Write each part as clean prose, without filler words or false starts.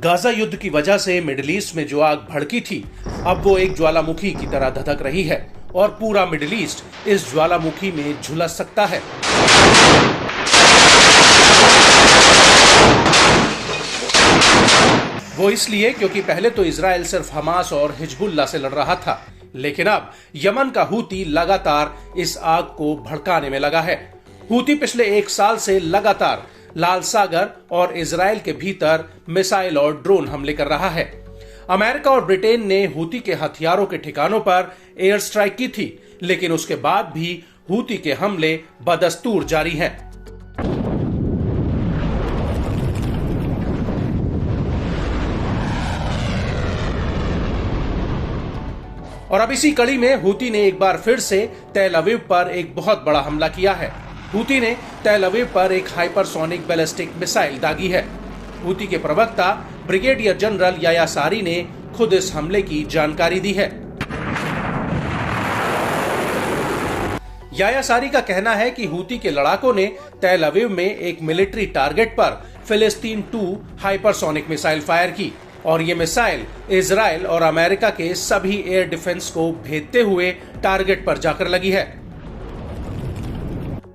Gaza युद्ध की वजह से मिडिल ईस्ट में जो आग भड़की थी, अब वो एक ज्वालामुखी की तरह धधक रही है और पूरा मिडिल ईस्ट इस ज्वालामुखी में झुलस सकता है। वो इसलिए क्योंकि पहले तो इजराइल सिर्फ हमास और हिजबुल्लाह से लड़ रहा था, लेकिन अब यमन का हूती लगातार इस आग को भड़काने में लगा है। हूती पिछले 1 साल से लगातार लाल सागर और इजराइल के भीतर मिसाइल और ड्रोन हमले कर रहा है। अमेरिका और ब्रिटेन ने हूती के हथियारों के ठिकानों पर एयर स्ट्राइक की थी, लेकिन उसके बाद भी हूती के हमले बदस्तूर जारी हैं। और अब इसी कड़ी में हूती ने एक बार फिर से तेल अवीव पर एक बहुत बड़ा हमला किया है। हूती ने तेल अवीव पर एक हाइपरसोनिक बैलिस्टिक मिसाइल दागी है। हूती के प्रवक्ता ब्रिगेडियर जनरल याया सारी ने खुद इस हमले की जानकारी दी है। याया सारी का कहना है कि हूती के लड़ाकों ने तेल अवीव में एक मिलिट्री टारगेट पर फिलिस्तीन 2 हाइपरसोनिक मिसाइल फायर की और ये मिसाइल इजराइल और अमेरिका के सभी एयर डिफेंस को भेदते हुए टारगेट पर जाकर लगी है।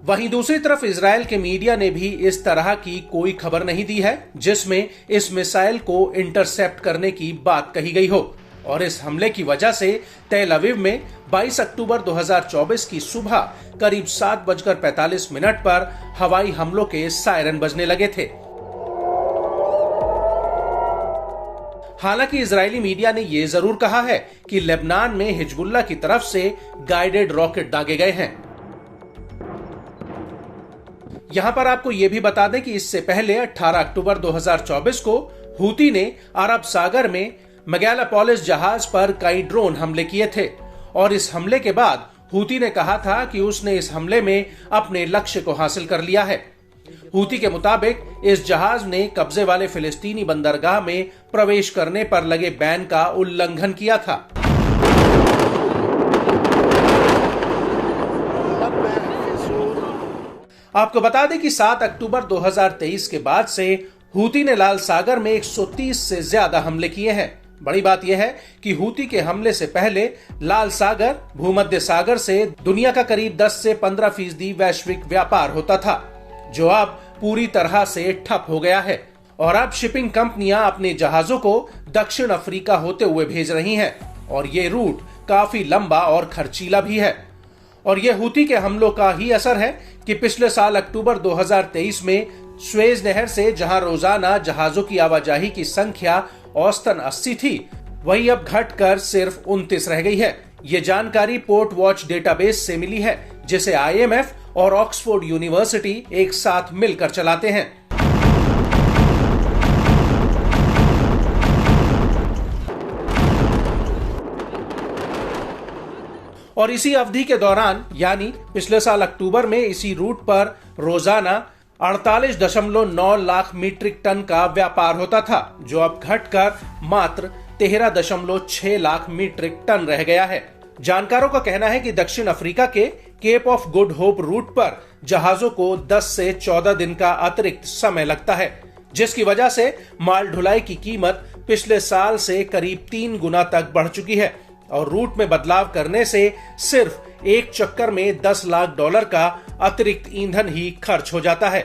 वहीं दूसरी तरफ इजराइल के मीडिया ने भी इस तरह की कोई खबर नहीं दी है जिसमें इस मिसाइल को इंटरसेप्ट करने की बात कही गई हो। और इस हमले की वजह से तेल अवीव में 22 अक्टूबर 2024 की सुबह करीब 7:45 पर हवाई हमलों के सायरन बजने लगे थे। हालांकि इजरायली मीडिया ने यह जरूर कहा है कि लेबनान में हिजबुल्लाह की तरफ से गाइडेड रॉकेट दागे गए हैं। यहां पर आपको यह भी बता दें कि इससे पहले 18 अक्टूबर 2024 को हूती ने अरब सागर में मेगालोपोलिस जहाज पर कई ड्रोन हमले किए थे और इस हमले के बाद हूती ने कहा था कि उसने इस हमले में अपने लक्ष्य को हासिल कर लिया है। हूती के मुताबिक इस जहाज ने कब्जे वाले फिलिस्तीनी बंदरगाह में प्रवेश करने पर लगे बैन का उल्लंघन किया था। आपको बता दें कि 7 अक्टूबर 2023 के बाद से हूती ने लाल सागर में 130 से ज्यादा हमले किए हैं। बड़ी बात यह है कि हूती के हमले से पहले लाल सागर भूमध्य सागर से दुनिया का करीब 10 से 15% वैश्विक व्यापार होता था, जो अब पूरी तरह से ठप हो गया है। और अब शिपिंग कंपनियां अपने जहाजों को दक्षिण अफ्रीका होते हुए भेज रही हैं और ये रूट काफी लंबा और खर्चीला भी है। और यह हूती के हमलों का ही असर है कि पिछले साल अक्टूबर 2023 में स्वेज नहर से जहां रोजाना जहाजों की आवाजाही की संख्या औसतन 80 थी, वही अब घटकर सिर्फ 29 रह गई है। ये जानकारी पोर्ट वॉच डेटाबेस से मिली है, जिसे IMF और ऑक्सफोर्ड यूनिवर्सिटी एक साथ मिलकर चलाते हैं। और इसी अवधि के दौरान यानी पिछले साल अक्टूबर में इसी रूट पर रोजाना 48.9 लाख मीट्रिक टन का व्यापार होता था, जो अब घटकर मात्र 13.6 लाख मीट्रिक टन रह गया है। जानकारों का कहना है कि दक्षिण अफ्रीका के Cape of Good Hope route पर जहाजों को 10 से 14 दिन का अतिरिक्त समय लगता है, जिसकी वजह से माल ढुलाई की कीमत पिछले साल से करीब 3 गुना तक बढ़ चुकी है और रूट में बदलाव करने से सिर्फ एक चक्कर में $10 लाख का अतिरिक्त ईंधन ही खर्च हो जाता है।